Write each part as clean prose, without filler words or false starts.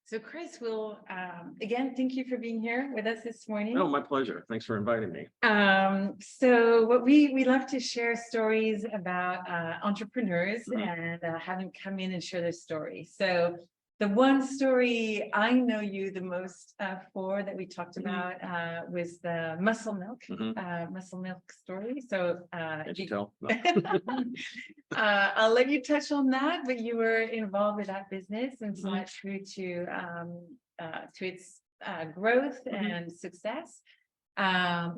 So Chris, will again, thank you for being here with us this morning. Oh, my pleasure. Thanks for inviting me. So what we love to share stories about entrepreneurs Mhm. and have them come in and share their story. So the one story I know you the most for that we talked about was the muscle milk story. So Can't you tell? No. I'll let you touch on that, but you were involved with that business and saw Mhm. it through to its growth and success.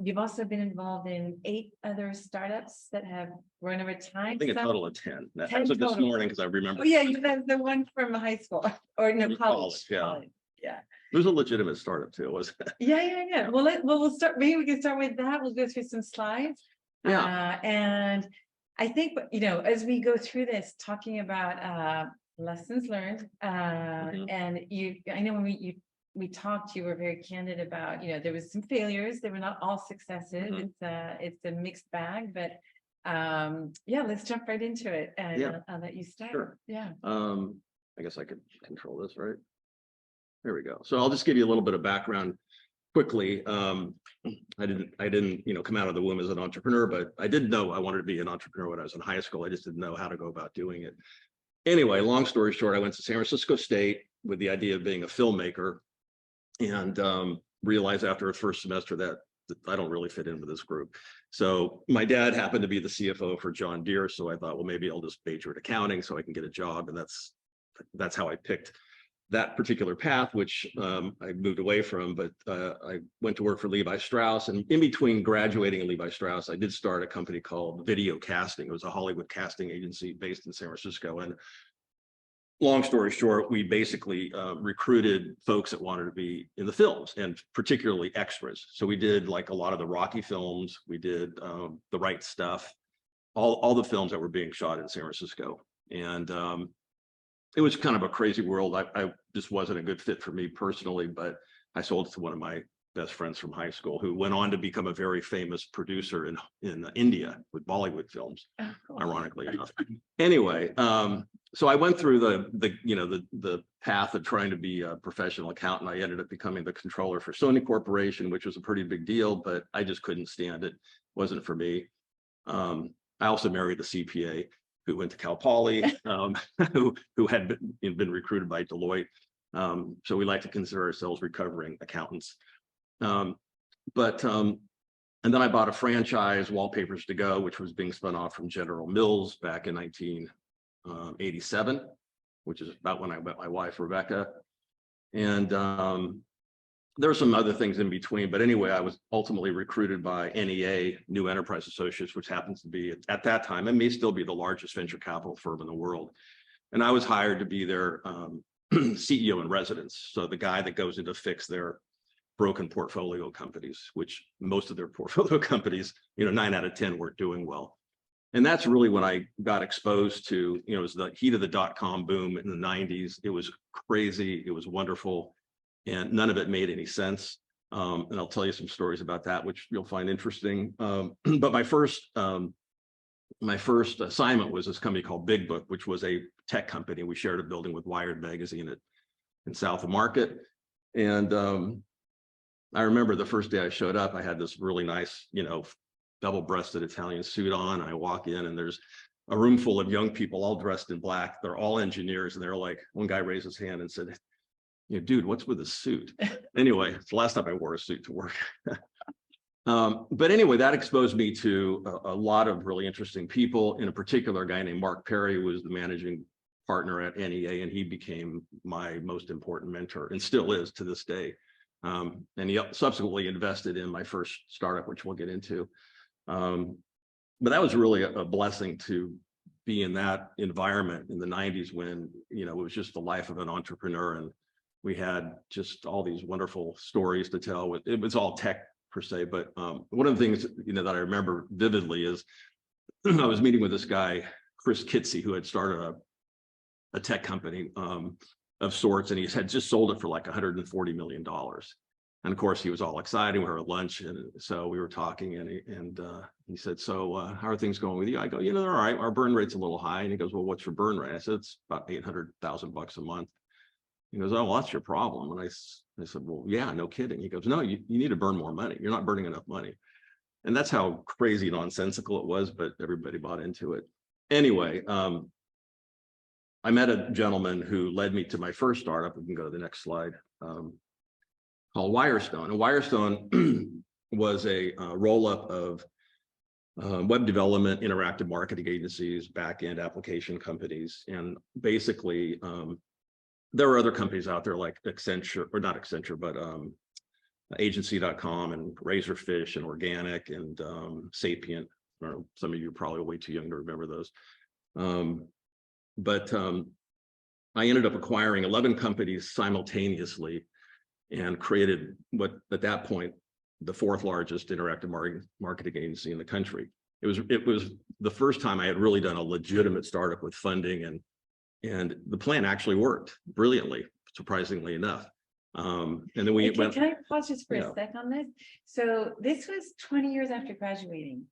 You've also been involved in 8 other startups that have grown over time. I think a total of 10. That 10 was this total. morning because I remember. Oh yeah, that's the one from high school or no, college. Yeah. College. Yeah. It was a legitimate startup too, wasn't it? Yeah. Well, we'll start. Maybe we can start with that. We'll go through some slides. Yeah. And I think, as we go through this, talking about lessons learned, and I know when we talked, you were very candid about, there was some failures. They were not all successes. It's a mixed bag, but yeah, let's jump right into it, and I'll let you start. Sure. Yeah. I guess I could control this, right? There we go. So I'll just give you a little bit of background quickly. I didn't, come out of the womb as an entrepreneur, but I did know I wanted to be an entrepreneur when I was in high school. I just didn't know how to go about doing it. Anyway, long story short, I went to San Francisco State with the idea of being a filmmaker, and realized after the first semester that I don't really fit in with this group. So my dad happened to be the CFO for John Deere, so I thought, well, maybe I'll just major in accounting so I can get a job, and that's how I picked that particular path, which I moved away from. But I went to work for Levi Strauss, and in between graduating in Levi Strauss, I did start a company called Video Casting. It was a Hollywood casting agency based in San Francisco. And long story short, we basically recruited folks that wanted to be in the films, and particularly extras. So we did like a lot of the Rocky films. We did The Right Stuff, all the films that were being shot in San Francisco. And it was kind of a crazy world. I just wasn't a good fit for me personally, but I sold it to one of my best friends from high school, who went on to become a very famous producer in India with Bollywood films, ironically enough. Anyway, so I went through the path of trying to be a professional accountant. I ended up becoming the controller for Sony Corporation, which was a pretty big deal, but I just couldn't stand it. It wasn't for me. I also married a CPA who went to Cal Poly, who had been recruited by Deloitte. So we like to consider ourselves recovering accountants. And then I bought a franchise, Wallpapers to Go, which was being spun off from General Mills back in 1987, which is about when I met my wife, Rebecca. And there were some other things in between, but anyway, I was ultimately recruited by NEA, New Enterprise Associates, which happens to be at that time, and may still be the largest venture capital firm in the world. And I was hired to be their CEO in residence. So the guy that goes in to fix their broken portfolio companies, which most of their portfolio companies, 9 out of 10 weren't doing well. And that's really when I got exposed to, it was the heat of the dot-com boom in the 90s. It was crazy. It was wonderful. And none of it made any sense. And I'll tell you some stories about that, which you'll find interesting. But my first assignment was this company called Big Book, which was a tech company. We shared a building with Wired magazine in South of Market. And I remember the first day I showed up, I had this really nice, double-breasted Italian suit on. I walk in and there's a room full of young people all dressed in black. They're all engineers. And they're like, one guy raised his hand and said, dude, what's with a suit? Anyway, it's the last time I wore a suit to work. But anyway, that exposed me to a lot of really interesting people. In particular, a guy named Mark Perry was the managing partner at NEA, and he became my most important mentor and still is to this day. And he subsequently invested in my first startup, which we'll get into. But that was really a blessing to be in that environment in the 90s when, it was just the life of an entrepreneur. And we had just all these wonderful stories to tell. It was all tech per se, but one of the things, that I remember vividly is I was meeting with this guy, Chris Kitsey, who had started a tech company of sorts, and he had just sold it for like $140 million. And of course, he was all excited. We were at lunch, and so we were talking, and he said, "So how are things going with you?" I go, "They're all right. Our burn rate's a little high." And he goes, "Well, what's your burn rate?" I said, "It's about $800,000 a month." He goes, oh, well, that's your problem. And I said, well, yeah, no kidding. He goes, no, you need to burn more money. You're not burning enough money. And that's how crazy nonsensical it was, but everybody bought into it. Anyway, I met a gentleman who led me to my first startup. We can go to the next slide, called Wirestone. And Wirestone was a roll-up of web development, interactive marketing agencies, back-end application companies. And basically, there were other companies out there like Accenture, or not Accenture, but agency.com and Razorfish and Organic and Sapient. I don't know, some of you are probably way too young to remember those. But I ended up acquiring 11 companies simultaneously and created what at that point the fourth largest interactive marketing agency in the country. It was the first time I had really done a legitimate startup with funding, and the plan actually worked brilliantly, surprisingly enough. And then we went. Can I pause just for a sec on this? So this was 20 years after graduating.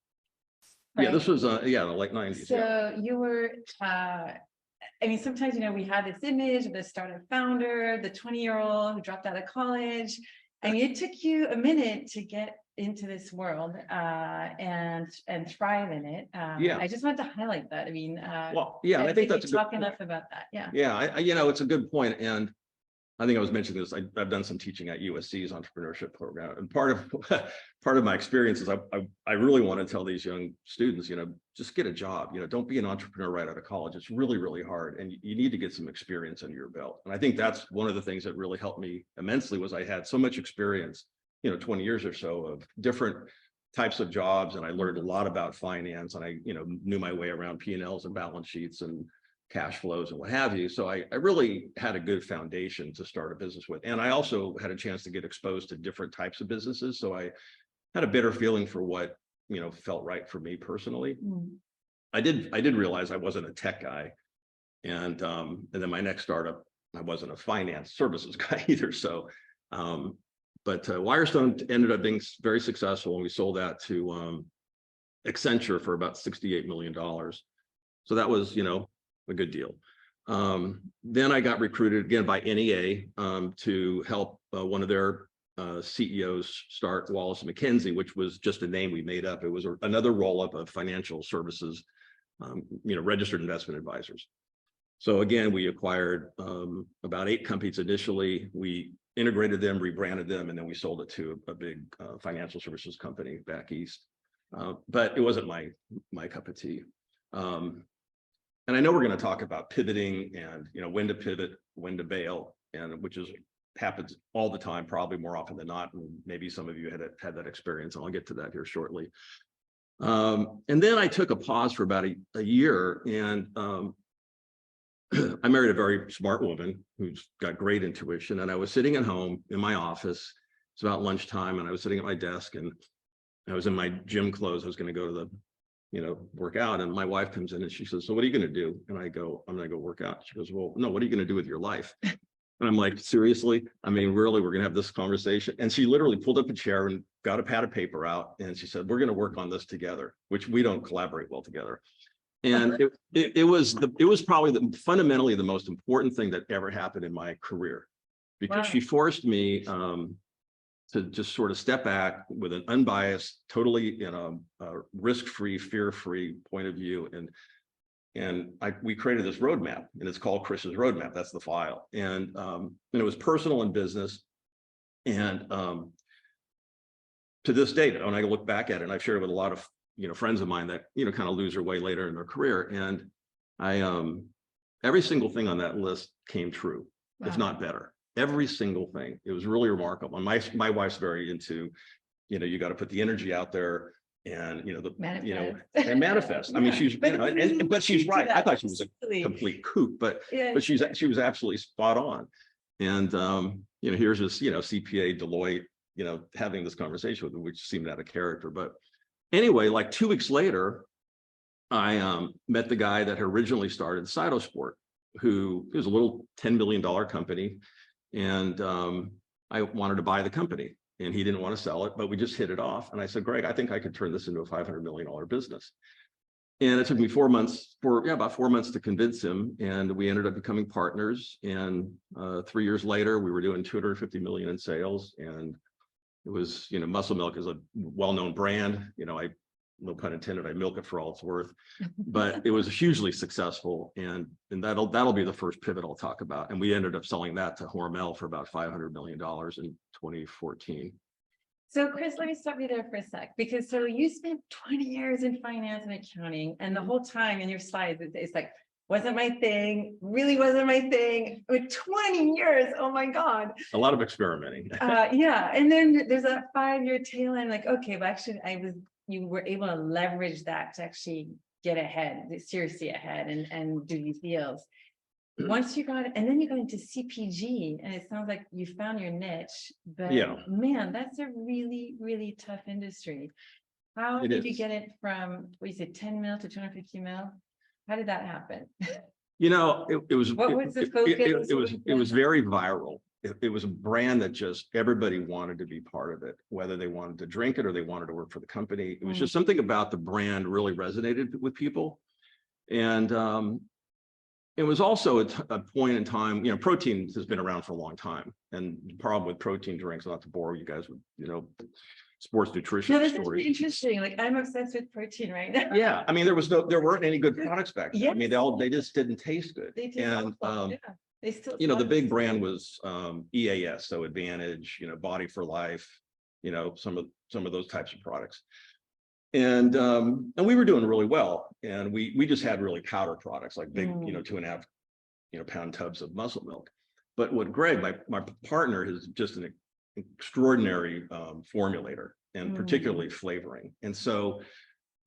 Yeah, right? this was the late 90s. So you were, I mean, sometimes, we have this image of the startup founder, the 20-year-old who dropped out of college. I mean, it took you a minute to get into this world and thrive in it. Yeah. I just wanted to highlight that. I mean, well, yeah, I think that's a good talk point. enough about that. Yeah. Yeah, it's a good point. And I think I was mentioning this. I've done some teaching at USC's entrepreneurship program, and part of my experience is I really want to tell these young students, just get a job. Don't be an entrepreneur right out of college. It's really, really hard, and you need to get some experience under your belt. And I think that's one of the things that really helped me immensely was I had so much experience, 20 years or so of different types of jobs, and I learned a lot about finance, and I knew my way around P&Ls and balance sheets and cash flows and what have you. So I really had a good foundation to start a business with. And I also had a chance to get exposed to different types of businesses. So I had a better feeling for what, felt right for me personally. Mm. I did realize I wasn't a tech guy. And then my next startup, I wasn't a finance services guy either. So, but Wirestone ended up being very successful, and we sold that to Accenture for about $68 million. So that was, a good deal. Then I got recruited again by NEA to help one of their CEOs start Wallace & McKenzie, which was just a name we made up. It was another roll-up of financial services, registered investment advisors. So again, we acquired about 8 companies initially. We integrated them, rebranded them, and then we sold it to a big financial services company back east. But it wasn't my cup of tea. And I know we're going to talk about pivoting and, when to pivot, when to bail, and which happens all the time, probably more often than not. And maybe some of you had that experience, and I'll get to that here shortly. And then I took a pause for about a year, and I married a very smart woman who's got great intuition. And I was sitting at home in my office. It's about lunchtime, and I was sitting at my desk, and I was in my gym clothes. I was going to go to the work out. And my wife comes in and she says, so what are you going to do? And I go, I'm going to go work out. She goes, well, no, what are you going to do with your life? And I'm like, seriously? I mean, really, we're going to have this conversation? And she literally pulled up a chair and got a pad of paper out. And she said, we're going to work on this together, which we don't collaborate well together. And it was probably fundamentally the most important thing that ever happened in my career, because she forced me to just sort of step back with an unbiased, totally risk-free, fear-free point of view. And we created this roadmap, and it's called Chris's Roadmap. That's the file. And it was personal and business. And to this day, when I look back at it, and I've shared it with a lot of friends of mine that kind of lose their way later in their career. And every single thing on that list came true, if not better. Every single thing. It was really remarkable. And my wife's very into, you got to put the energy out there and, and manifest. I mean, she's, but she's right. I thought she was a complete kook, but she was absolutely spot on. And, here's this, CPA, Deloitte, having this conversation with them, which seemed out of character. But anyway, like 2 weeks later, I met the guy that originally started Cytosport, who was a little $10 million company. And I wanted to buy the company, and he didn't want to sell it, but we just hit it off. And I said, Greg, I think I could turn this into a $500 million business. And it took me 4 months about 4 months to convince him. And we ended up becoming partners. And 3 years later, we were doing 250 million in sales. And it was, Muscle Milk is a well-known brand. No pun intended, I milk it for all it's worth, but it was hugely successful. And that'll be the first pivot I'll talk about. And we ended up selling that to Hormel for about $500 million in 2014. So Chris, let me stop you there for a sec, because so you spent 20 years in finance and accounting, and the whole time in your slides, it's like, wasn't my thing, really wasn't my thing. With 20 years, oh my God. A lot of experimenting. Yeah, and then there's that 5-year tail end, like, okay, but actually you were able to leverage that to actually get ahead, seriously ahead, and do these deals. Once you got, and then you got into CPG, and it sounds like you found your niche, but Yeah. man, that's a really, really tough industry. How did you get it from, what you said, 10 mil to 250 mil? How did that happen? It was, What was the focus? it was very viral. It was a brand that just everybody wanted to be part of it, whether they wanted to drink it or they wanted to work for the company. It was just something about the brand really resonated with people. And it was also a point in time, protein has been around for a long time. And the problem with protein drinks, not to bore you guys with, sports nutrition No, this stories. is interesting. Like, I'm obsessed with protein right now. Yeah, I mean, there weren't any good products back then. I mean, they just didn't taste good. They taste And awful. Yeah. They still, the big brand was EAS, so Advantage, Body for Life, some of those types of products. And we were doing really well. And we just had really powder products, like big, 2.5, pound tubs of muscle milk. But what Greg, my partner, is just an extraordinary formulator, and particularly flavoring. And so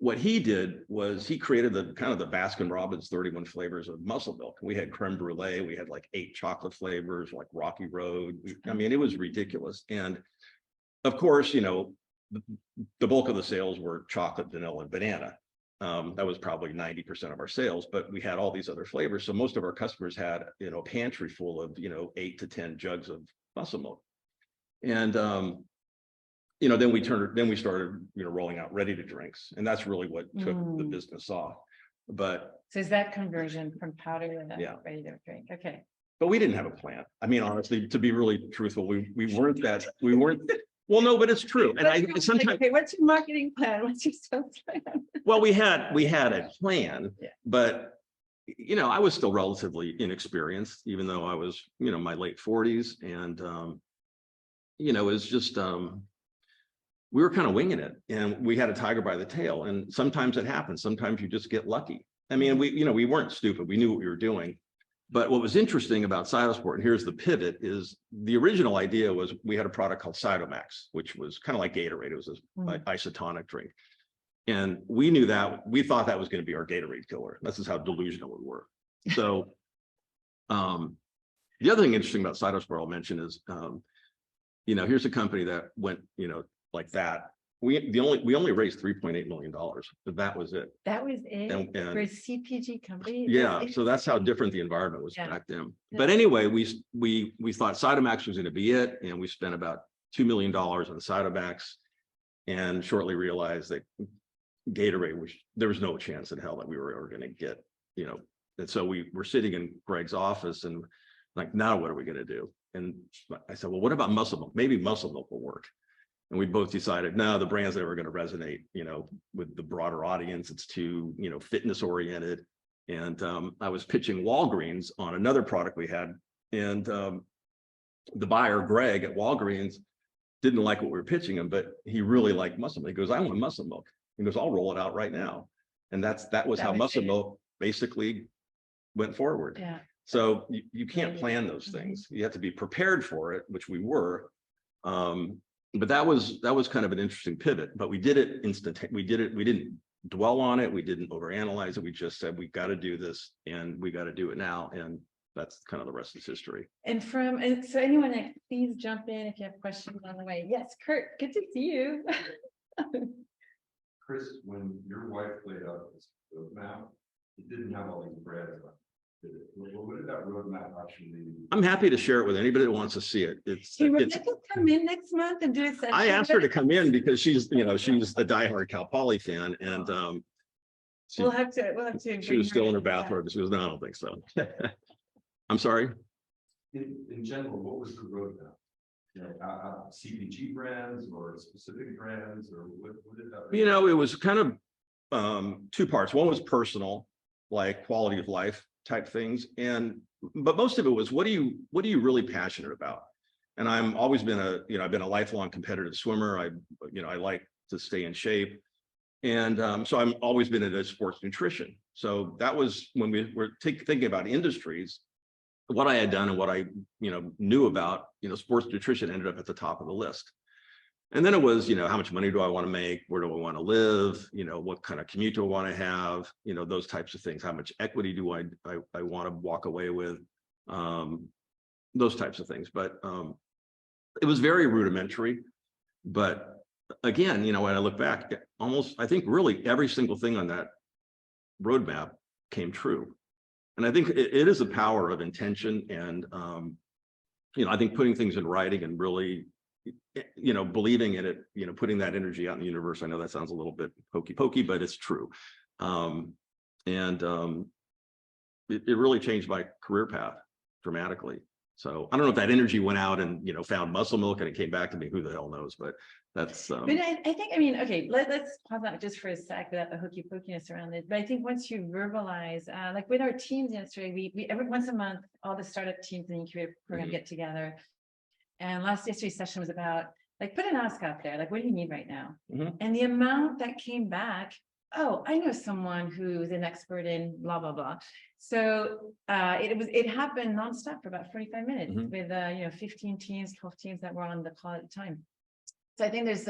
what he did was he created the Baskin Robbins 31 flavors of muscle milk. We had creme brulee, we had like 8 chocolate flavors, like Rocky Road. I mean, it was ridiculous. And of course, the bulk of the sales were chocolate, vanilla, and banana. That was probably 90% of our sales, but we had all these other flavors. So most of our customers had, a pantry full of, 8 to 10 jugs of muscle milk. And then we started, rolling out ready to drinks, and that's really what took the business off. But so is that conversion from powder to ready to drink? Okay. But we didn't have a plan. I mean, honestly, to be really truthful, we weren't. Well, no, but it's true. And sometimes, okay, what's your marketing plan? What's your sales plan? Well, we had a plan, but I was still relatively inexperienced, even though I was, my late 40s, and it was just we were kind of winging it, and we had a tiger by the tail. And sometimes it happens. Sometimes you just get lucky. I mean, we weren't stupid. We knew what we were doing. But what was interesting about Cytosport, and here's the pivot, is the original idea was we had a product called Cytomax, which was kind of like Gatorade. It was an isotonic drink. And we knew that, we thought that was going to be our Gatorade killer. This is how delusional we were. So the other thing interesting about Cytosport I'll mention is, here's a company that went, like that. We only raised $3.8 million, but that was it. That was it for a CPG company. Yeah, so that's how different the environment was back then. But anyway, we thought Cytomax was going to be it, and we spent about $2 million on Cytomax, and shortly realized that Gatorade there was no chance in hell that we were ever going to get, And so we were sitting in Greg's office, and like, now what are we going to do? And I said, well, what about muscle milk? Maybe muscle milk will work. And we both decided, no, the brand's never going to resonate, with the broader audience. It's too, fitness oriented. And I was pitching Walgreens on another product we had. And the buyer, Greg at Walgreens, didn't like what we were pitching him, but he really liked muscle milk. He goes, I want muscle milk. He goes, I'll roll it out right now. And that was how muscle milk basically went forward. Yeah. So you can't plan those things. You have to be prepared for it, which we were. But that was kind of an interesting pivot, but we did it we didn't dwell on it. We didn't overanalyze it. We just said, we got to do this, and we got to do it now. And that's kind of the rest is history. And so anyone, please jump in if you have questions on the way. Yes, Kurt, good to see you. Chris, when your wife laid out this roadmap, it didn't have all these brands on it. What did that roadmap actually mean? I'm happy to share it with anybody that wants to see it. Hey, Rebecca, come in next month and do a session. I asked her to come in because she's a diehard Cal Poly fan, and We'll have to. She was still in her back. bathrobe. She goes, no, I don't think so. I'm sorry. In general, what was the roadmap? You know, CPG brands or specific brands or what did that? You know, it was kind of two parts. One was personal, like quality of life type things. But most of it was, what are you really passionate about? And I've always been I've been a lifelong competitive swimmer. I like to stay in shape. And so I've always been into sports nutrition. So that was when we were thinking about industries, what I had done and what I, knew about, sports nutrition ended up at the top of the list. And then it was, how much money do I want to make? Where do I want to live? What kind of commute do I want to have? Those types of things. How much equity do I want to walk away with? Those types of things. But it was very rudimentary. But again, when I look back, I think really every single thing on that roadmap came true. And I think it is a power of intention and, I think putting things in writing and really, believing in it, putting that energy out in the universe. I know that sounds a little bit hokey pokey, but it's true. It really changed my career path dramatically. So I don't know if that energy went out and, found muscle milk and it came back to me, who the hell knows, but that's. But I think, okay, let's pause that just for a sec without the hokey pokiness around it. But I think once you verbalize, like with our teams yesterday, we every once a month, all the startup teams in the incubator program get together. And yesterday's session was about like, put an ask out there, like, what do you need right now? And the amount that came back, oh, I know someone who's an expert in blah, blah, blah. So it happened nonstop for about 45 minutes with 15 teams, 12 teams that were on the call at the time. So I think there's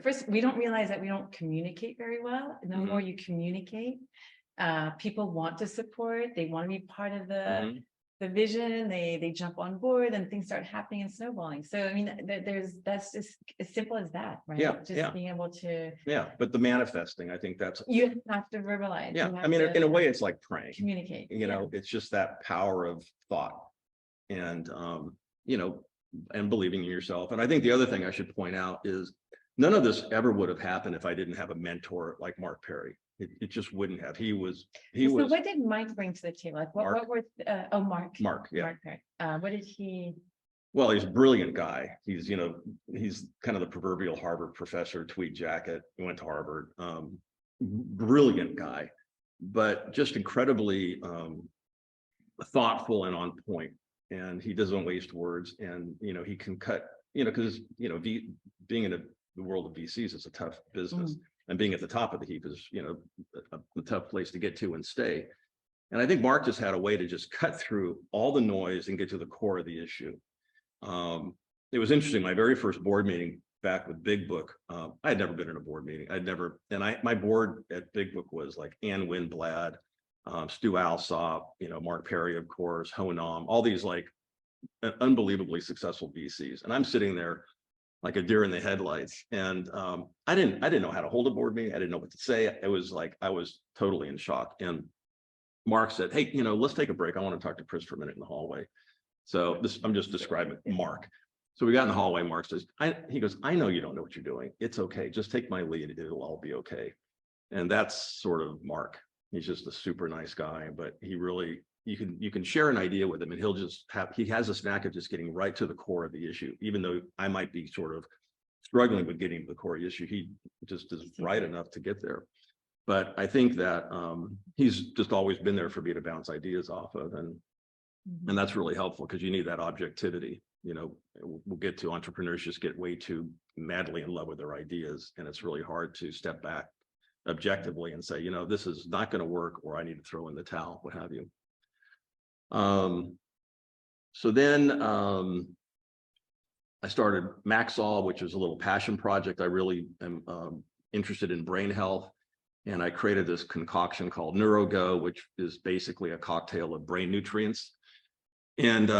first, we don't realize that we don't communicate very well. The more you communicate, people want to support, they want to be part of the vision, they jump on board and things start happening and snowballing. So I mean, that's just as simple as that, right? Just being able to. Yeah, but the manifesting, I think that's. You have to verbalize. Yeah, I mean, in a way, it's like praying. Communicate. It's just that power of thought, and and believing in yourself. And I think the other thing I should point out is none of this ever would have happened if I didn't have a mentor like Mark Perry. It just wouldn't have. He was. So what did Mike bring to the table? Like what were Mark, yeah. Mark Perry. What did he? Well, he's a brilliant guy. He's kind of the proverbial Harvard professor, tweed jacket. He went to Harvard. Brilliant guy, but just incredibly thoughtful and on point. And he doesn't waste words. And he can cut. Because being in the world of VCs is a tough business. And being at the top of the heap is, a tough place to get to and stay. And I think Mark just had a way to just cut through all the noise and get to the core of the issue. It was interesting. My very first board meeting back with Big Book, I had never been in a board meeting. My board at Big Book was like Ann Windblad, Stu Alsop, Mark Perry, of course, Ho Nam, all these like unbelievably successful VCs. And I'm sitting there like a deer in the headlights. And I didn't know how to hold a board meeting. I didn't know what to say. It was like, I was totally in shock. And Mark said, hey, let's take a break. I want to talk to Chris for a minute in the hallway. So I'm just describing Mark. So we got in the hallway. Mark says, he goes, I know you don't know what you're doing. It's okay. Just take my lead. It'll all be okay. And that's sort of Mark. He's just a super nice guy, but he really, you can share an idea with him and he has a knack of just getting right to the core of the issue. Even though I might be sort of struggling with getting to the core of the issue, he just is right enough to get there. But I think that he's just always been there for me to bounce ideas off of. And that's really helpful because you need that objectivity. We'll get to entrepreneurs just get way too madly in love with their ideas. And it's really hard to step back objectively and say, this is not going to work, or I need to throw in the towel, what have you. So then I started Maxol, which was a little passion project. I really am interested in brain health. And I created this concoction called NeuroGo, which is basically a cocktail of brain nutrients. And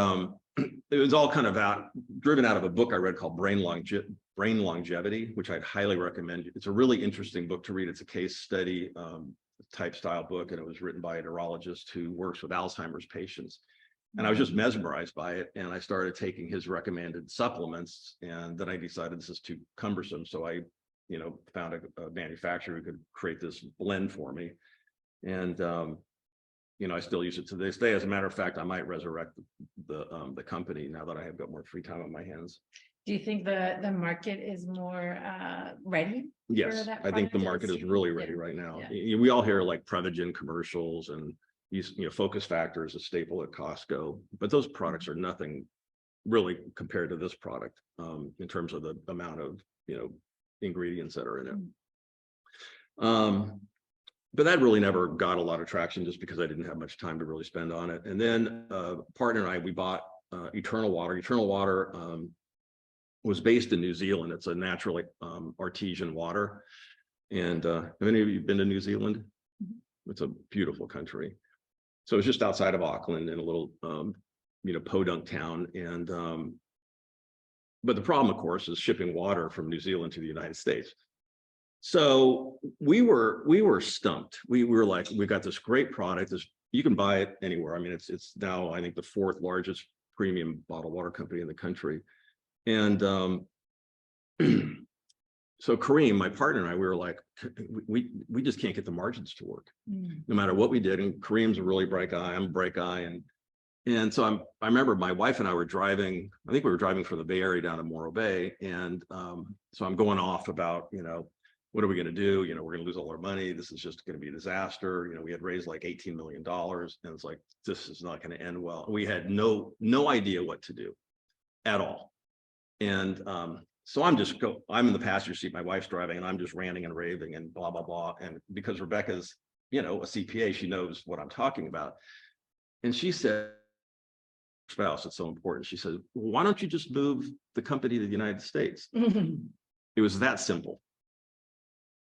it was all kind of driven out of a book I read called Brain Longevity, which I'd highly recommend. It's a really interesting book to read. It's a case study type style book, and it was written by a neurologist who works with Alzheimer's patients. And I was just mesmerized by it, and I started taking his recommended supplements, and then I decided this is too cumbersome, so I found a manufacturer who could create this blend for me. And, I still use it to this day. As a matter of fact, I might resurrect the company now that I have got more free time on my hands. Do you think the market is more ready? Yes, I think the market is really ready right now. We all hear like Prevagen commercials and these, Focus Factor is a staple at Costco, but those products are nothing really compared to this product in terms of the amount of, ingredients that are in it. But that really never got a lot of traction just because I didn't have much time to really spend on it. And then partner and I, we bought Eternal Water. Eternal Water was based in New Zealand. It's a natural artesian water. And have any of you been to New Zealand? It's a beautiful country. So it's just outside of Auckland in a little, podunk town. And but the problem, of course, is shipping water from New Zealand to the United States. So we were stumped. We were like, we got this great product. You can buy it anywhere. I mean, it's now, I think, the 4th largest premium bottled water company in the country. And so Kareem, my partner, and I, we were like, we just can't get the margins to work, no matter what we did. And Kareem's a really bright guy. I'm a bright guy. And so I remember my wife and I were driving, I think we were driving from the Bay Area down to Morro Bay. And so I'm going off about, what are we going to do? We're going to lose all our money. This is just going to be a disaster. We had raised like $18 million and it's like, this is not going to end well. We had no idea what to do at all. And so I'm in the passenger seat, my wife's driving, and I'm just ranting and raving and blah, blah, blah. And because Rebecca's, a CPA, she knows what I'm talking about. And she said, spouse, it's so important. She said, well, why don't you just move the company to the United States? It was that simple.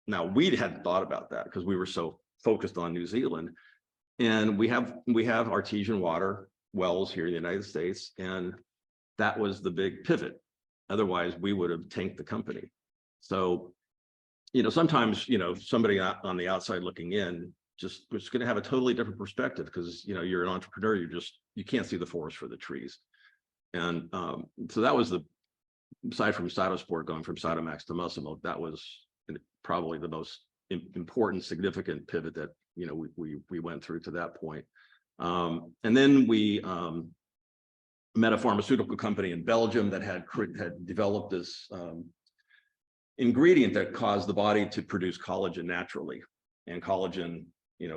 Now, we hadn't thought about that because we were so focused on New Zealand. And we have artesian water wells here in the United States. And that was the big pivot. Otherwise, we would have tanked the company. So, sometimes, somebody on the outside looking in just was going to have a totally different perspective because, you're an entrepreneur, you can't see the forest for the trees. And so that was aside from Cytosport going from Cytomax to Muscle Milk, that was probably the most important, significant pivot that, we went through to that point. And then we met a pharmaceutical company in Belgium that had developed this ingredient that caused the body to produce collagen naturally. And collagen,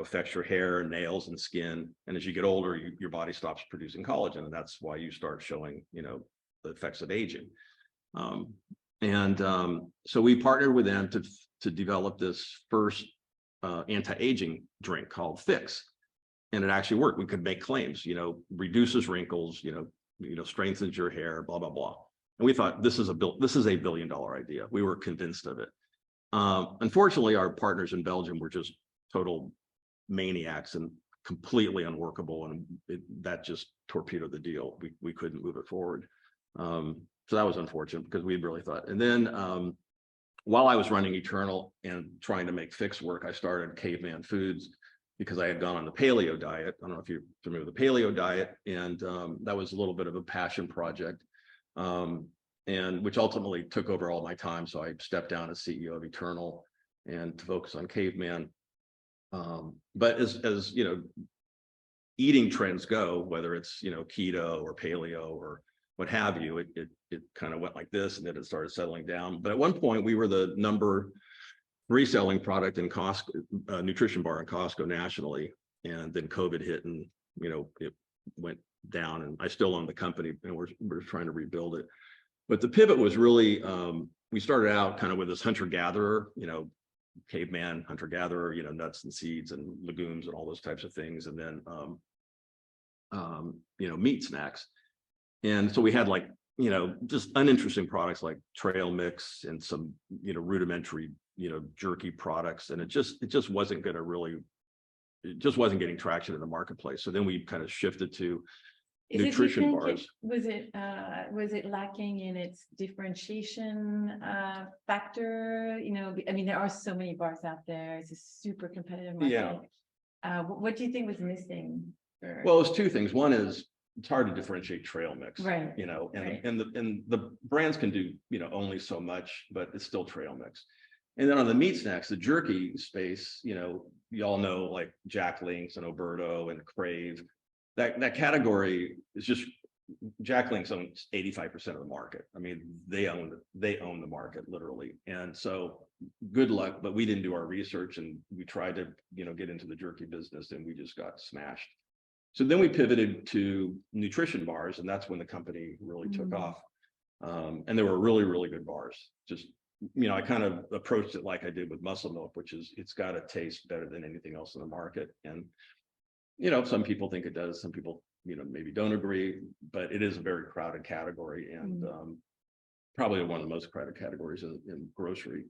affects your hair, nails, and skin. And as you get older, your body stops producing collagen. And that's why you start showing, the effects of aging. So we partnered with them to develop this first anti-aging drink called Fix. And it actually worked. We could make claims, reduces wrinkles, strengthens your hair, blah, blah, blah. And we thought this is a $1 billion idea. We were convinced of it. Unfortunately, our partners in Belgium were just total maniacs and completely unworkable. And that just torpedoed the deal. We couldn't move it forward. So that was unfortunate because we really thought. And then while I was running Eternal and trying to make Fix work, I started Caveman Foods because I had gone on the paleo diet. I don't know if you're familiar with the paleo diet. And that was a little bit of a passion project, and which ultimately took over all my time. So I stepped down as CEO of Eternal and to focus on Caveman. But as eating trends go, whether it's, keto or paleo or what have you, it kind of went like this, and then it started settling down. But at one point, we were the number 3 selling product in Costco, nutrition bar in Costco nationally. And then COVID hit, and it went down. And I still own the company, and we're trying to rebuild it. But the pivot was really, we started out kind of with this hunter-gatherer, caveman hunter-gatherer, nuts and seeds and legumes and all those types of things, and then meat snacks. And so we had just uninteresting products like trail mix and some rudimentary jerky products, and it just wasn't going to really, it just wasn't getting traction in the marketplace. So then we kind of shifted to nutrition bars. Was it lacking in its differentiation factor? I mean, there are so many bars out there. It's a super competitive market. Yeah. What do you think was missing? Well, it's 2 things. One is it's hard to differentiate trail mix, right? And the brands can do only so much, but it's still trail mix. And then on the meat snacks, the jerky space, you know, you all know like Jack Link's and Oberto and Crave. That category is just, Jack Link's owns 85% of the market. I mean, they own the market literally. And so good luck, but we didn't do our research, and we tried to, you know, get into the jerky business, and we just got smashed. So then we pivoted to nutrition bars, and that's when the company really took off. And they were really, really good bars. Just, you know, I kind of approached it like I did with Muscle Milk, which is it's got to taste better than anything else in the market. And, you know, some people think it does, some people, you know, maybe don't agree, but it is a very crowded category, and probably one of the most crowded categories in grocery.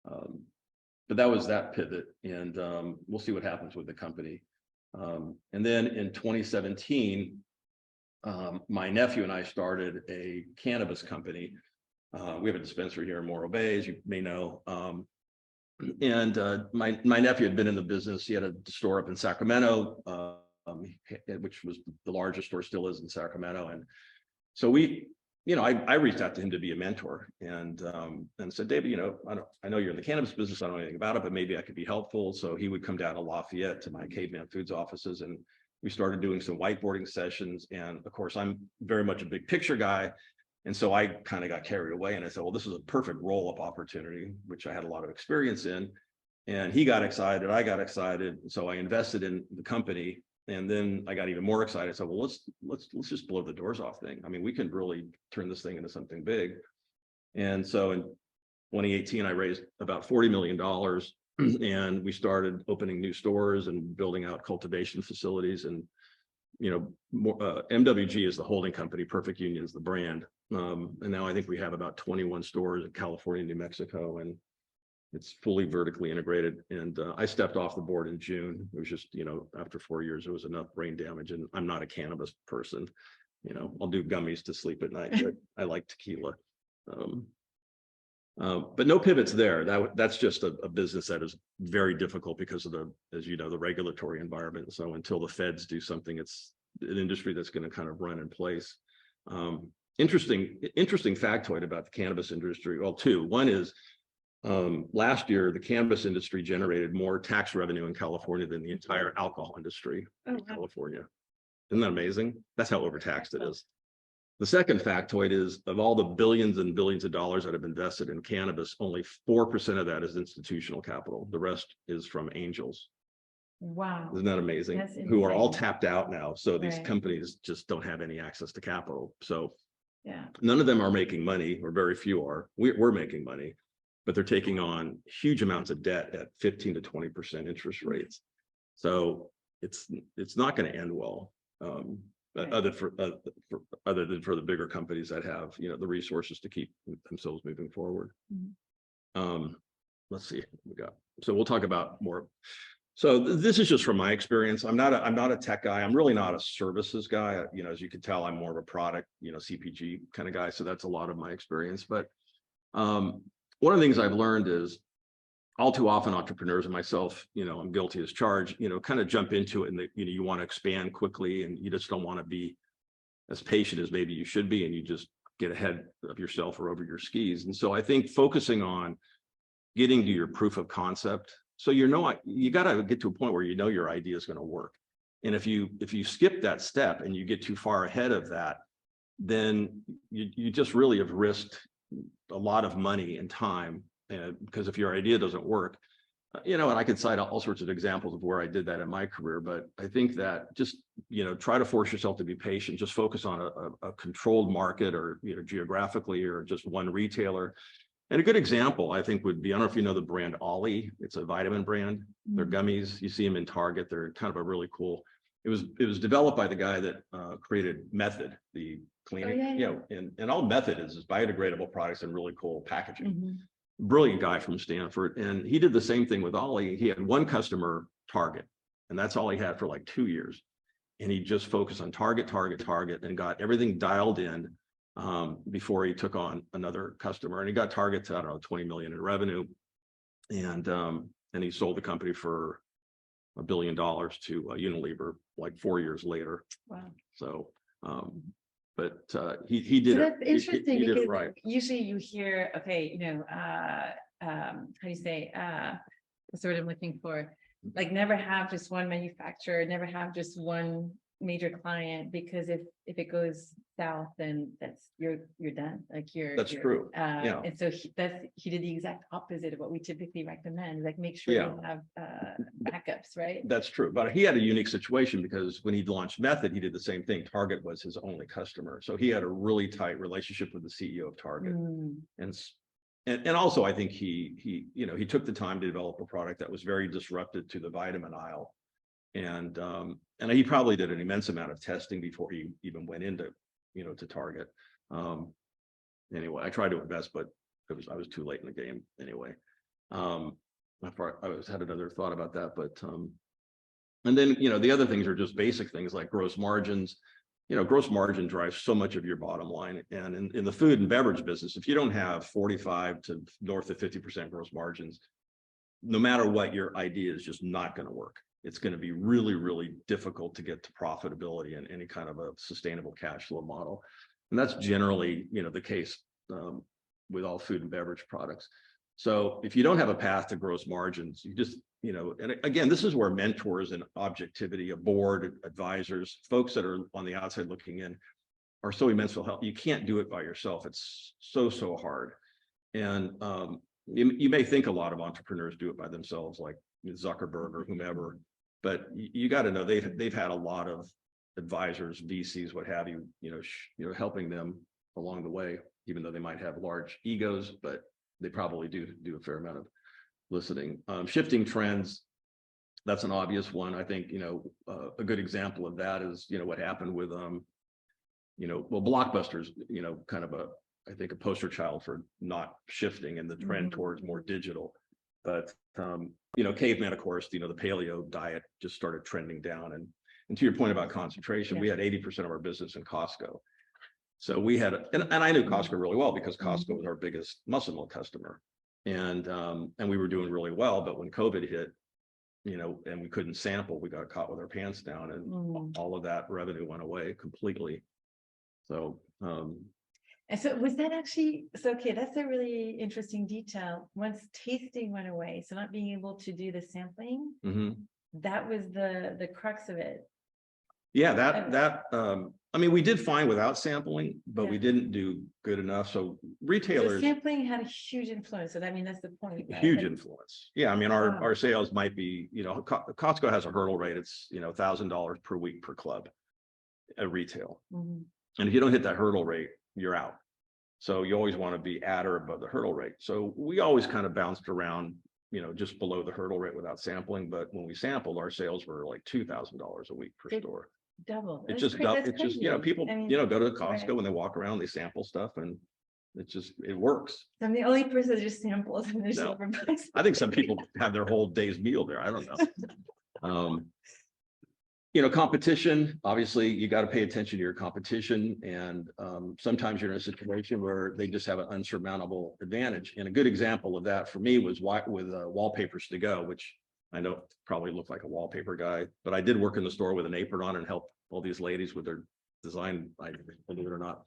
But that was that pivot, and we'll see what happens with the company. And then in 2017, my nephew and I started a cannabis company. We have a dispensary here in Morro Bay, as you may know. And my nephew had been in the business. He had a store up in Sacramento, which was the largest store, still is in Sacramento. And so we, you know, I reached out to him to be a mentor, and said, David, you know, I know you're in the cannabis business. I don't know anything about it, but maybe I could be helpful. So he would come down to Lafayette to my Caveman Foods offices, and we started doing some whiteboarding sessions. And of course, I'm very much a big picture guy. And so I kind of got carried away, and I said, well, this is a perfect roll-up opportunity, which I had a lot of experience in. And he got excited, I got excited. So I invested in the company, and then I got even more excited. So, well, let's just blow the doors off thing. I mean, we can really turn this thing into something big. And so in 2018, I raised about $40 million, and we started opening new stores and building out cultivation facilities. And, you know, MWG is the holding company, Perfect Union is the brand. And now I think we have about 21 stores in California, New Mexico, and it's fully vertically integrated. And I stepped off the board in June. It was just, you know, after 4 years, there was enough brain damage, and I'm not a cannabis person. You know, I'll do gummies to sleep at night, but I like tequila. But no pivots there. That's just a business that is very difficult because of the, as you know, the regulatory environment. So until the feds do something, it's an industry that's going to kind of run in place. Interesting factoid about the cannabis industry. Well, two. One is last year, the cannabis industry generated more tax revenue in California than the entire alcohol industry in California. Isn't that amazing? That's how overtaxed it is. The second factoid is, of all the billions and billions of dollars that have invested in cannabis, only 4% of that is institutional capital. The rest is from angels. Wow. Isn't that amazing? Who are all tapped out now. So these companies just don't have any access to capital. So yeah, none of them are making money, or very few are. We're making money, but they're taking on huge amounts of debt at 15 to 20% interest rates. So it's not going to end well. Other than for the bigger companies that have, you know, the resources to keep themselves moving forward. Let's see what we got. So we'll talk about more. So this is just from my experience. I'm not a tech guy. I'm really not a services guy. You know, as you can tell, I'm more of a product, you know, CPG kind of guy. So that's a lot of my experience. But one of the things I've learned is, all too often entrepreneurs and myself, you know, I'm guilty as charged, you know, kind of jump into it, and you know, you want to expand quickly, and you just don't want to be as patient as maybe you should be, and you just get ahead of yourself or over your skis. And so I think focusing on getting to your proof of concept. So, you know, you got to get to a point where you know your idea is going to work. And if you skip that step and you get too far ahead of that, then you just really have risked a lot of money and time. Because if your idea doesn't work, you know, and I could cite all sorts of examples of where I did that in my career, but I think that just, you know, try to force yourself to be patient, just focus on a controlled market, or, you know, geographically, or just one retailer. And a good example, I think, would be, I don't know if you know the brand Ollie. It's a vitamin brand. They're gummies. You see them in Target. They're kind of a really cool. It was developed by the guy that created Method, the cleaning, you know, and all Method is biodegradable products and really cool packaging. Brilliant guy from Stanford. And he did the same thing with Ollie. He had one customer, Target, and that's all he had for like 2 years. And he just focused on Target, and got everything dialed in before he took on another customer. And he got Target to, I don't know, 20 million in revenue. And he sold the company for $1 billion to Unilever like 4 years later. Wow. So, but he did So it. that's interesting, he did because it right. usually you hear, okay, you know, how do you say, what's the word I'm looking for? Like never have just one manufacturer, never have just one major client, because if it goes south, then you're done. Like That's true. Yeah. And so he did the exact opposite of what we typically recommend, like make sure Yeah. you have backups, right? That's true. But he had a unique situation because when he launched Method, he did the same thing. Target was his only customer. So he had a really tight relationship with the CEO of Target. And also I think he took the time to develop a product that was very disruptive to the vitamin aisle. And he probably did an immense amount of testing before he even went into, to Target. Anyway, I tried to invest, but I was too late in the game anyway. I had another thought about that, but and then the other things are just basic things like gross margins. Gross margin drives so much of your bottom line. And in the food and beverage business, if you don't have 45 to north of 50% gross margins, no matter what, your idea is just not going to work. It's going to be really, really difficult to get to profitability in any kind of a sustainable cash flow model. And that's generally, the case with all food and beverage products. So if you don't have a path to gross margins, you just, and again, this is where mentors and objectivity, a board, advisors, folks that are on the outside looking in are so immensely helpful. You can't do it by yourself. It's so hard. And you may think a lot of entrepreneurs do it by themselves, like Zuckerberg or whomever, but you got to know they've had a lot of advisors, VCs, what have you, helping them along the way, even though they might have large egos, but they probably do a fair amount of listening. Shifting trends, that's an obvious one. I think, a good example of that is, what happened with, Blockbuster's, kind of I think a poster child for not shifting and the trend towards more digital. But, Caveman, of course, the paleo diet just started trending down. And to your point about concentration, we had 80% of our business in Costco. So we had, and I knew Costco really well because Costco was our biggest muscle milk customer. And we were doing really well, but when COVID hit, and we couldn't sample, we got caught with our pants down, and all of that revenue went away completely. So, and so was that actually, okay, that's a really interesting detail. Once tasting went away, so not being able to do the sampling, that was the crux of it. Yeah, I mean, we did fine without sampling, but we didn't do good enough. So retailers, sampling had a huge influence. So that's the point. Right? Huge influence. Yeah, I mean, our sales might be, Costco has a hurdle rate. It's $1,000 per week per club at retail. And if you don't hit that hurdle rate, you're out. So you always want to be at or above the hurdle rate. So we always kind of bounced around, just below the hurdle rate without sampling. But when we sampled, our sales were like $2,000 a week per store. Double. It's just people, go to Costco when they walk around, they sample stuff, and it works. I'm the only person that just samples and there's no. I think some people have their whole day's meal there. I don't know. Competition, obviously you got to pay attention to your competition. And sometimes you're in a situation where they just have an unsurmountable advantage. And a good example of that for me was with Wallpapers to Go, which I know probably look like a wallpaper guy, but I did work in the store with an apron on and help all these ladies with their design, believe it or not.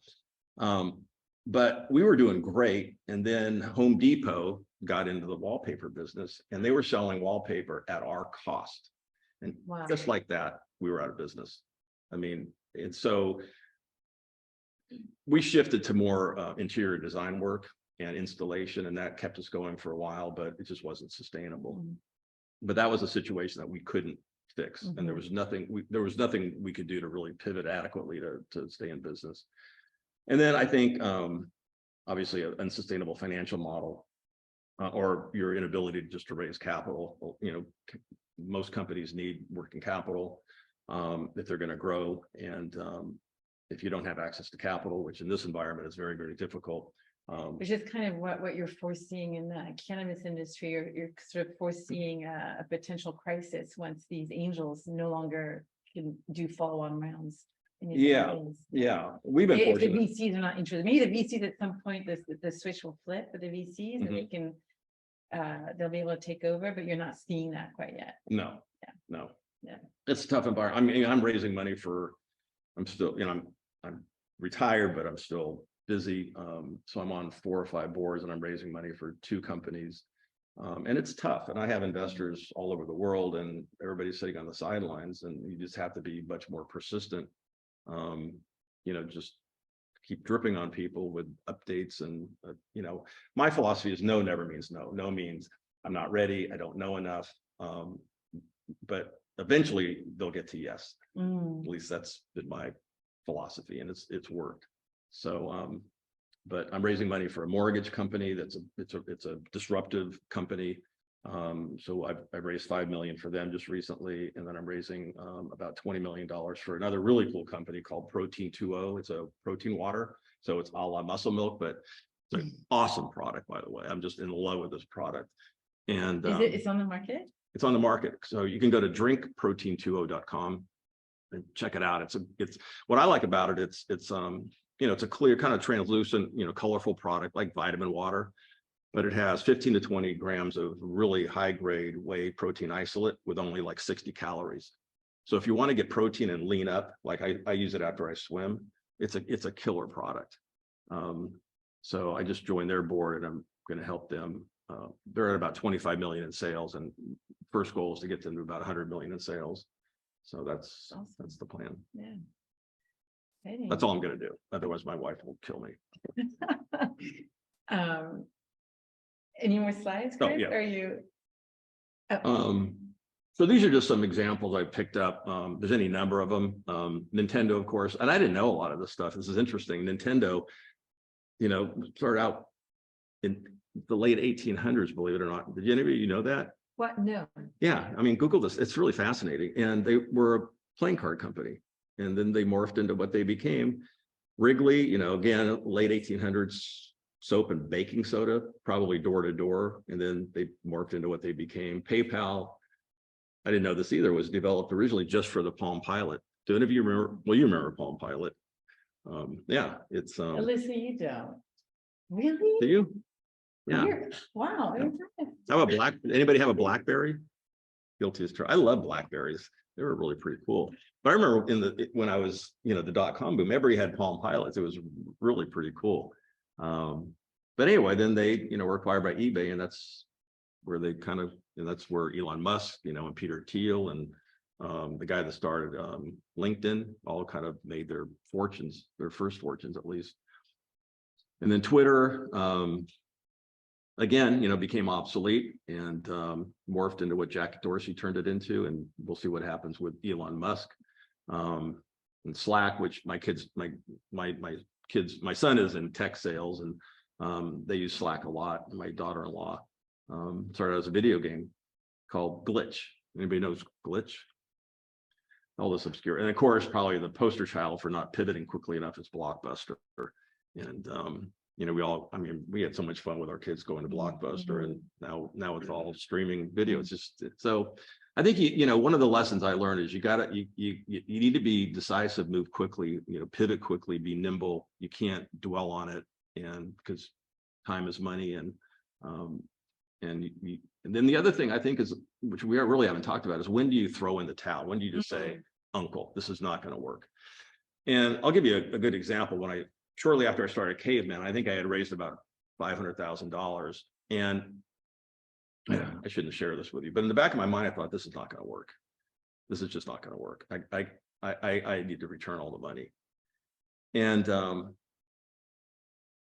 But we were doing great. And then Home Depot got into the wallpaper business, and they were selling wallpaper at our cost. And just like that, we were out of business. I mean, and so we shifted to more interior design work and installation, and that kept us going for a while, but it just wasn't sustainable. But that was a situation that we couldn't fix, and there was nothing we could do to really pivot adequately to stay in business. And then I think obviously an unsustainable financial model or your inability just to raise capital. Most companies need working capital if they're going to grow, and if you don't have access to capital, which in this environment is very, very difficult. Which is kind of what you're foreseeing in the cannabis industry. You're sort of foreseeing a potential crisis once these angels no longer can do follow-on rounds. Yeah, we've been fortunate. If the VCs are not interested, maybe the VCs at some point the switch will flip for the VCs, and they can they'll be able to take over, but you're not seeing that quite yet. No. It's a tough environment. I mean, I'm raising money I'm still, I'm retired, but I'm still busy. So I'm on 4 or 5 boards and I'm raising money for 2 companies. And it's tough. And I have investors all over the world and everybody's sitting on the sidelines, and you just have to be much more persistent. Just keep dripping on people with updates. And, my philosophy is no never means no. No means I'm not ready. I don't know enough. But eventually they'll get to yes. At least that's been my philosophy, and it's worked. So, but I'm raising money for a mortgage company. It's a disruptive company. So I've raised $5 million for them just recently, and then I'm raising about $20 million for another really cool company called Protein 2.0. It's a protein water, so it's a la muscle milk, but it's an awesome product, by the way. I'm just in love with this product. And it's on the market? It's on the market, so you can go to drinkprotein20.com and check it out. It's what I like about it. It's a clear, kind of translucent, colorful product like vitamin water, but it has 15 to 20 grams of really high grade whey protein isolate with only like 60 calories. So if you want to get protein and lean up, like I use it after I swim, it's a killer product. So I just joined their board and I'm going to help them. They're at about 25 million in sales, and first goal is to get them to about 100 million in sales. So that's awesome. That's the plan. Yeah. Exciting. That's all I'm going to do. Otherwise, my wife will kill me. Any more slides, Chris? Oh, yeah. Are you? So these are just some examples I picked up. There's any number of them. Nintendo, of course, and I didn't know a lot of this stuff. This is interesting. Nintendo, started out in the late 1800s, believe it or not. Did any of you know that? What? No. Yeah, I mean, Google this. It's really fascinating. And they were a playing card company, and then they morphed into what they became. Wrigley, again, late 1800s, soap and baking soda, probably door to door, and then they morphed into what they became. PayPal, I didn't know this either, was developed originally just for the Palm Pilot. Do any of you remember? Well, you remember Palm Pilot. Yeah, it's Alyssa, you don't. Really? do you? Yeah. Wow. Yeah. Anybody have a BlackBerry? Guilty as charged. I love Blackberries. They were really pretty cool. But I remember when I was, the .com boom, everybody had Palm Pilots. It was really pretty cool. But anyway, then they, were acquired by eBay, and that's where they kind of, that's where Elon Musk, and Peter Thiel and the guy that started LinkedIn all kind of made their fortunes, their first fortunes at least. And then Twitter, again, became obsolete and morphed into what Jack Dorsey turned it into, and we'll see what happens with Elon Musk. And Slack, which my son is in tech sales, and they use Slack a lot. My daughter-in-law started as a video game called Glitch. Anybody knows Glitch? All this obscure, and of course, probably the poster child for not pivoting quickly enough is Blockbuster. And we had so much fun with our kids going to Blockbuster, and now it's all streaming video. It's just so. I think one of the lessons I learned is you need to be decisive, move quickly, pivot quickly, be nimble. You can't dwell on it, and because time is money, and then the other thing I think is, which we really haven't talked about, is when do you throw in the towel? When do you just say, "Uncle, this is not going to work"? And I'll give you a good example. Shortly after I started Caveman, I think I had raised about $500,000, and I shouldn't share this with you, but in the back of my mind, I thought, this is not going to work. This is just not going to work. I need to return all the money. And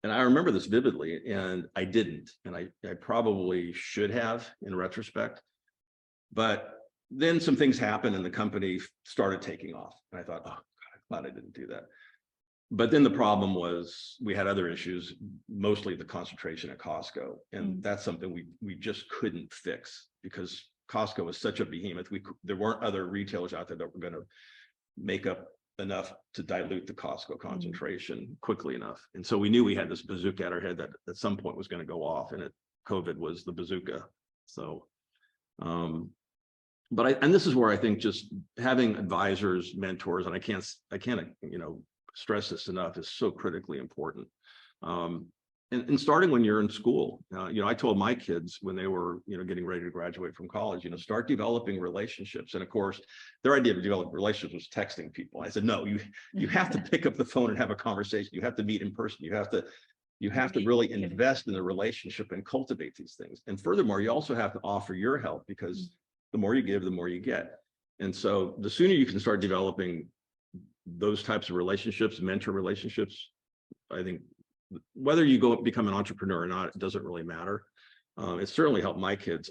I remember this vividly, and I didn't, and I probably should have in retrospect, but then some things happened and the company started taking off. And I thought, oh God, I'm glad I didn't do that. But then the problem was we had other issues, mostly the concentration at Costco. And that's something we just couldn't fix, because Costco is such a behemoth. There weren't other retailers out there that were going to make up enough to dilute the Costco concentration quickly enough. And so we knew we had this bazooka at our head that at some point was going to go off, and COVID was the bazooka. So, and this is where I think just having advisors, mentors, and I can't stress this enough, is so critically important. And and starting when you're in school, I told my kids when they were, getting ready to graduate from college, start developing relationships. And of course, their idea of developing relationships was texting people. I said, no, you have to pick up the phone and have a conversation. You have to meet in person. You have to really invest in the relationship and cultivate these things. And furthermore, you also have to offer your help, because the more you give, the more you get. And so the sooner you can start developing those types of relationships, mentor relationships, I think whether you go become an entrepreneur or not, it doesn't really matter. It certainly helped my kids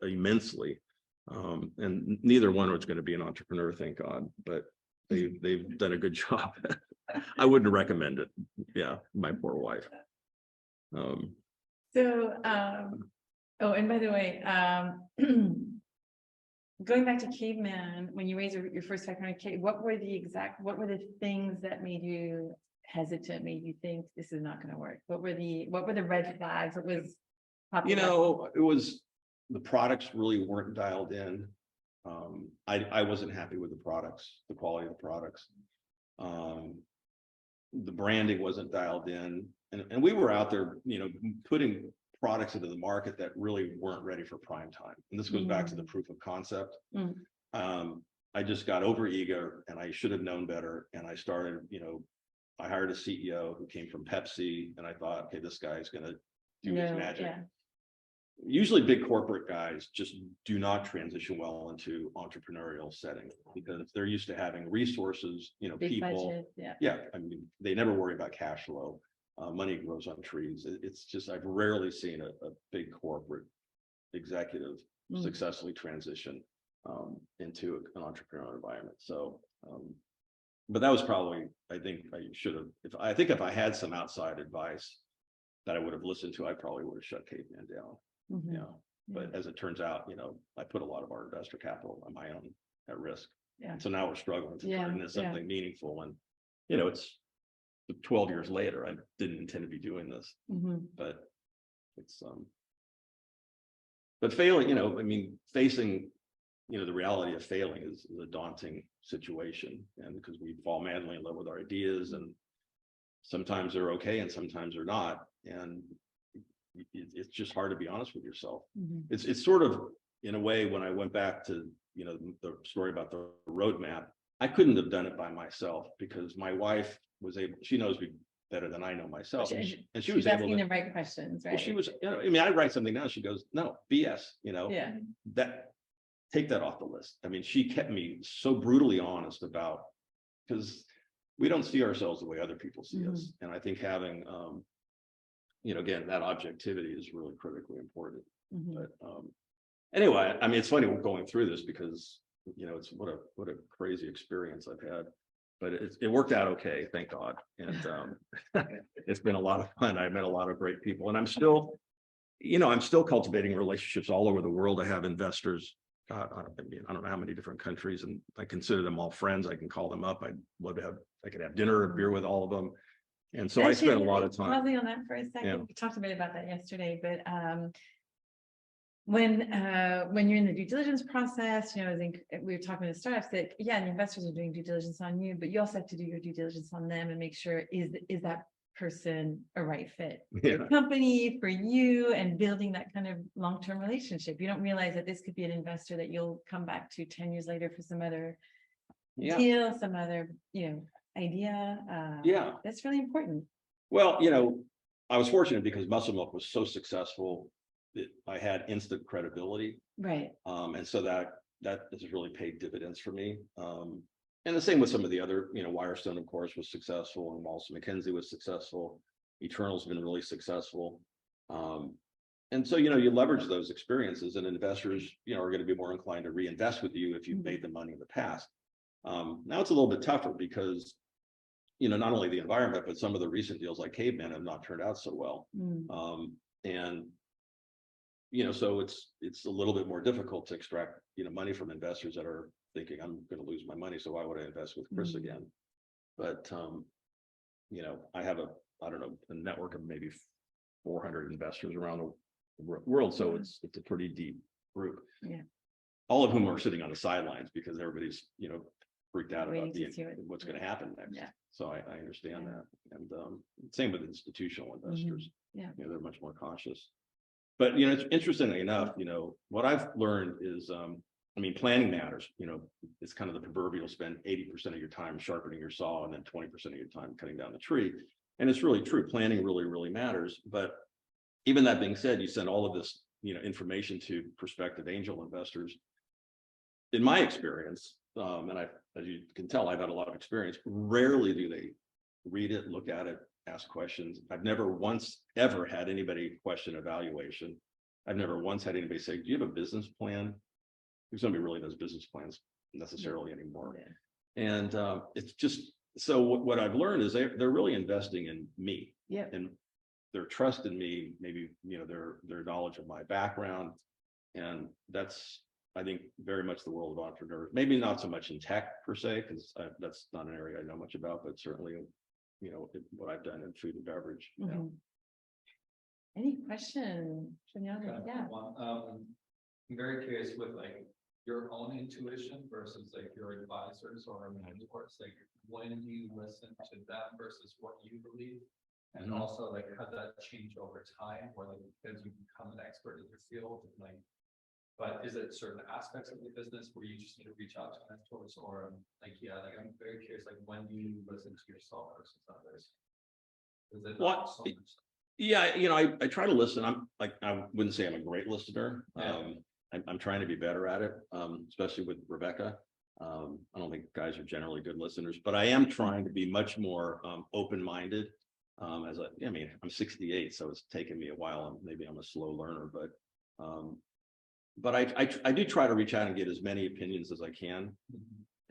immensely. And neither one was going to be an entrepreneur, thank God, but they've done a good job. I wouldn't recommend it. Yeah, my poor wife. Oh, and by the way, going back to Caveman, when you raised your first 500K, what were the things that made you hesitant, made you think this is not going to work? What were the red flags? What was popular? It was the products really weren't dialed in. I wasn't happy with the products, the quality of the products. The branding wasn't dialed in, and we were out there, putting products into the market that really weren't ready for prime time. And this goes back to the proof of concept. I just got over eager, and I should have known better. And I started, I hired a CEO who came from Pepsi, and I thought, okay, this guy's going to do his magic. Yeah. Usually big corporate guys just do not transition well into entrepreneurial setting, because they're used to having resources, big people. Budget, yeah. I mean, they never worry about cash flow. Money grows on trees. It's just, I've rarely seen a big corporate executive successfully transition into an entrepreneurial environment. So, but that was probably, I think I should have, if I had some outside advice that I would have listened to, I probably would have shut Caveman down. But as it turns out, I put a lot of our investor capital on my own at risk. Yeah. So now we're struggling to turn into something meaningful. And, it's 12 years later, I didn't intend to be doing this, but it's, but failing, facing, the reality of failing is a daunting situation. And because we fall madly in love with our ideas, and sometimes they're okay and sometimes they're not. And it's just hard to be honest with yourself. It's sort of, in a way, when I went back to, the story about the roadmap, I couldn't have done it by myself, because my wife was able, she knows me better than I know myself. And she was able to the right questions, right? Well, she was, I write something down. She goes, no, BS, that, take that off the list. I mean, she kept me so brutally honest about, because we don't see ourselves the way other people see us. And I think having, again, that objectivity is really critically important. But anyway, I mean, it's funny we're going through this, because it's what a crazy experience I've had, but it worked out okay, thank God. And it's been a lot of fun. I met a lot of great people, and I'm still cultivating relationships all over the world. I have investors, I don't know how many different countries, and I consider them all friends. I can call them up. I could have dinner or beer with all of them. And so I spent a lot of time. Pausing on that for a second. Yeah. We talked a bit about that yesterday, but when you're in the due diligence process, I think we were talking to startups that, the investors are doing due diligence on you, but you also have to do your due diligence on them and make sure is that person a right fit for the company, for you, and building that kind of long-term relationship. You don't realize that this could be an investor that you'll come back to 10 years later for some other deal, some other, idea. That's really important. Well, I was fortunate because Muscle Milk was so successful that I had instant credibility. Right. And so that has really paid dividends for me. And the same with some of the other, Wirestone, of course, was successful, and Walsh McKenzie was successful. Eternal's been really successful. And so, you leverage those experiences, and investors, are going to be more inclined to reinvest with you if you've made the money in the past. Now it's a little bit tougher because, not only the environment, but some of the recent deals like Caveman have not turned out so well. And, so it's a little bit more difficult to extract, money from investors that are thinking, I'm going to lose my money, so why would I invest with Chris again? But, I have a network of maybe 400 investors around the world. So it's a pretty deep group. Yeah. All of whom are sitting on the sidelines because everybody's, freaked out about what's going to happen next. Yeah. So I understand that. And same with institutional investors. Yeah. You know, they're much more cautious. But, you know, it's interestingly enough, you know, what I've learned is, I mean, planning matters, you know, it's kind of the proverbial spend 80% of your time sharpening your saw and then 20% of your time cutting down the tree. And it's really true. Planning really, really matters. But even that being said, you send all of this, you know, information to prospective angel investors. In my experience, and as you can tell, I've had a lot of experience, rarely do they read it, look at it, ask questions. I've never once ever had anybody question evaluation. I've never once had anybody say, do you have a business plan? Because nobody really does business plans necessarily anymore. Yeah. And it's just, so what I've learned is they're really investing in me. Yeah. And their trust in me, maybe, you know, their knowledge of my background. And that's, I think, very much the world of entrepreneurs. Maybe not so much in tech per se, because that's not an area I know much about, but certainly, you know, what I've done in food and beverage. You know. Any question from the audience? Yeah. I'm very curious with like your own intuition versus like your advisors or mentors, like when you listen to them versus what you believe. And also like how that change over time, or like because you become an expert in your field, like, but is it certain aspects of the business where you just need to reach out to mentors, or like, yeah, like I'm very curious, like when do you listen to yourself versus others? Is it not so much? Yeah, you know, I try to listen. I'm like, I wouldn't say I'm a great listener. Yeah. I'm trying to be better at it, especially with Rebecca. I don't think guys are generally good listeners, but I am trying to be much more open-minded. I mean, I'm 68, so it's taken me a while. Maybe I'm a slow learner, but I do try to reach out and get as many opinions as I can.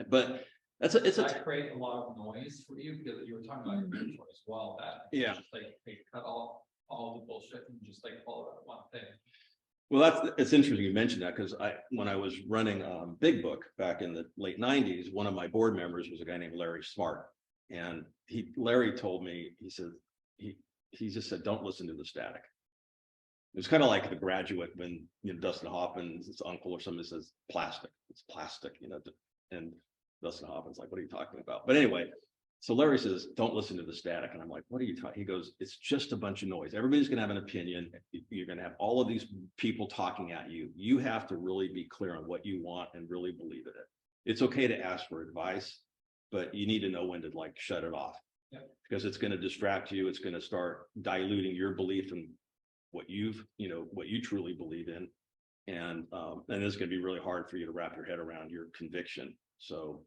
But it's I create a lot of noise for you because you were talking about your mentor as well. That yeah, just like they cut all the bullshit and just like follow that one thing. Well, it's interesting you mentioned that, because when I was running Big Book back in the late 90s, one of my board members was a guy named Larry Smart. And Larry told me, he said, he just said, don't listen to the static. It was kind of like The Graduate when, you know, Dustin Hoffman's his uncle or somebody says plastic, it's plastic, you know, and Dustin Hoffman's like, what are you talking about? But anyway, so Larry says, don't listen to the static. And I'm like, what are you talking? He goes, it's just a bunch of noise. Everybody's going to have an opinion. You're going to have all of these people talking at you. You have to really be clear on what you want and really believe in it. It's okay to ask for advice, but you need to know when to like shut it off. Yep. Because it's going to distract you. It's going to start diluting your belief in what you truly believe in. And it's going to be really hard for you to wrap your head around your conviction. So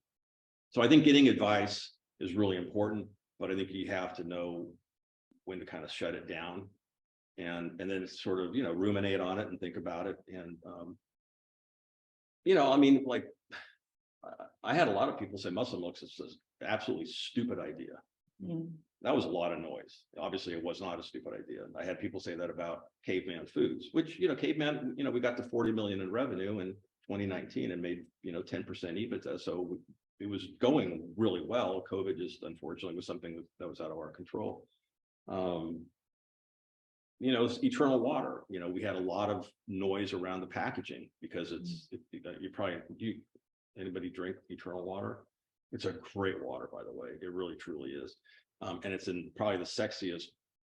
I think getting advice is really important, but I think you have to know when to kind of shut it down and then sort of, you know, ruminate on it and think about it. And, you know, I mean, like I had a lot of people say Muscle Milks is an absolutely stupid idea. That was a lot of noise. Obviously, it was not a stupid idea. I had people say that about Caveman Foods, which, you know, Caveman, you know, we got to 40 million in revenue in 2019 and made, you know, 10% EBITDA. So it was going really well. COVID just unfortunately was something that was out of our control. You know, it's Eternal Water. You know, we had a lot of noise around the packaging because anybody drink Eternal Water? It's a great water, by the way. It really, truly is. And it's in probably the sexiest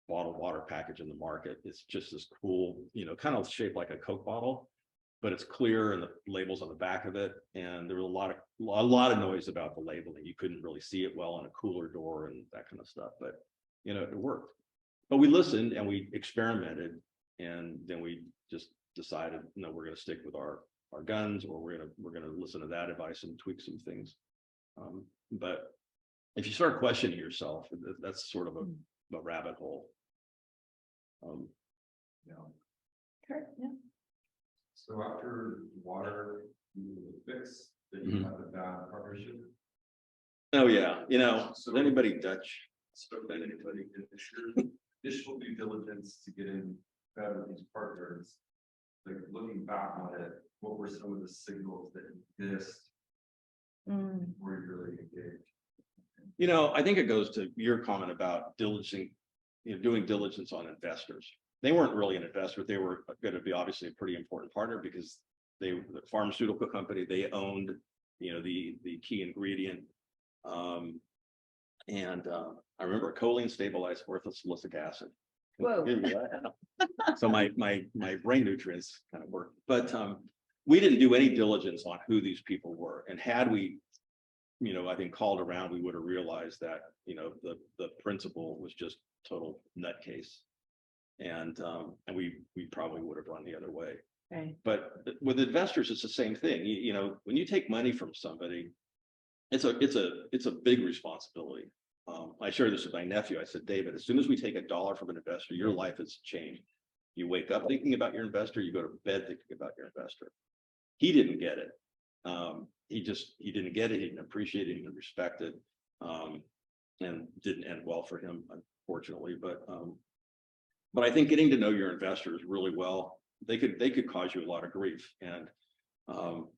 bottled water package in the market. It's just this cool, you know, kind of shaped like a Coke bottle, but it's clear and the label's on the back of it. And there was a lot of noise about the labeling. You couldn't really see it well on a cooler door and that kind of stuff, but you know, it worked. But we listened and we experimented, and then we just decided, no, we're going to stick with our guns, or we're going to listen to that advice and tweak some things. But if you start questioning yourself, that's sort of a rabbit hole. Yeah. Kurt, yeah. So after water, you fix that you have a bad partnership. Oh yeah, you know, So anybody Dutch? anybody initial due diligence to get in bed with these partners. Like looking back on it, what were some of the signals that exist where you're really engaged? You know, I think it goes to your comment about diligencing, you know, doing diligence on investors. They weren't really an investor. They were going to be obviously a pretty important partner because they were the pharmaceutical company. They owned, you know, the key ingredient. And I remember choline stabilized orthosilicic acid. Whoa. So my brain nutrients kind of work, but we didn't do any diligence on who these people were. And had we, I think called around, we would have realized that, the principal was just total nutcase. And we probably would have run the other way. Right. But with investors, it's the same thing. When you take money from somebody, it's a big responsibility. I shared this with my nephew. I said, David, as soon as we take $1 from an investor, your life has changed. You wake up thinking about your investor, you go to bed thinking about your investor. He didn't get it. He didn't get it. He didn't appreciate it. He didn't respect it. And didn't end well for him, unfortunately. But I think getting to know your investors really well, they could cause you a lot of grief. And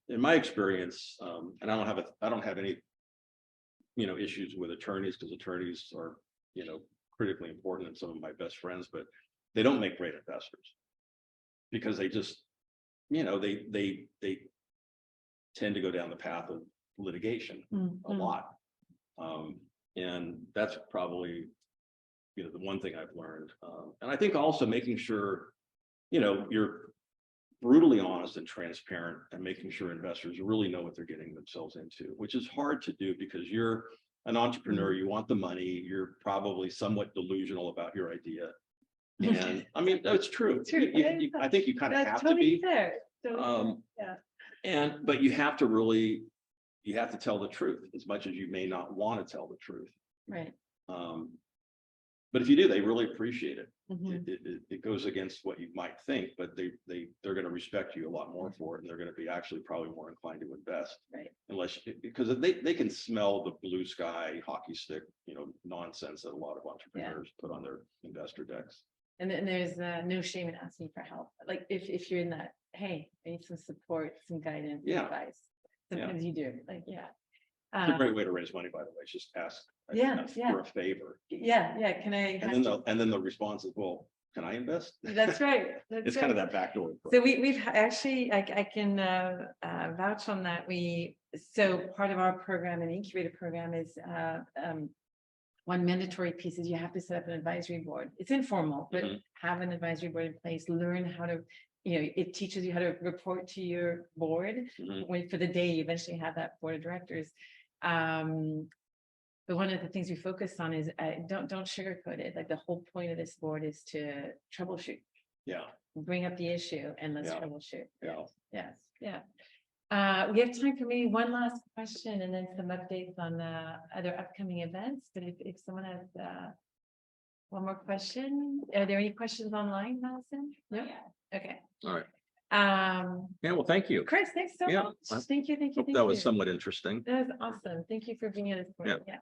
in my experience, and I don't have any issues with attorneys, because attorneys are critically important and some of my best friends, but they don't make great investors because they just they tend to go down the path of litigation a lot. And that's probably the one thing I've learned. And I think also making sure you're brutally honest and transparent, and making sure investors really know what they're getting themselves into, which is hard to do because you're an entrepreneur, you want the money, you're probably somewhat delusional about your idea. And I mean, that's true. I think you kind of have to be. Fair. Yeah. But you have to tell the truth as much as you may not want to tell the truth. Right. But if you do, they really appreciate it. Mhm. It goes against what you might think, but they're going to respect you a lot more for it, and they're going to be actually probably more inclined to invest. Right. Because they can smell the blue sky hockey stick, nonsense that a lot of entrepreneurs put on their investor decks. And then there's no shame in asking for help. Like if you're in that, hey, I need some support, some guidance, advice. Sometimes you do. Like, yeah. It's a great way to raise money, by the way. Just ask for a favor. Yeah. Can I? And then the response is, well, can I invest? That's right. It's kind of that backdoor. So we've actually, I can vouch on that. So part of our program, an incubator program, is one mandatory piece is you have to set up an advisory board. It's informal, but have an advisory board in place. Learn how to, it teaches you how to report to your board for the day you eventually have that board of directors. But one of the things we focus on is don't sugarcoat it. Like the whole point of this board is to troubleshoot. Yeah. Bring up the issue and let's troubleshoot. Yeah. Yes. Yeah. We have time for maybe one last question and then some updates on other upcoming events. But if someone has one more question, are there any questions online, Madison? No. Okay. All right. Well, thank you. Chris, thanks so much. Thank you. Hope that was somewhat interesting. That was awesome. Thank you for being at this point. Yeah.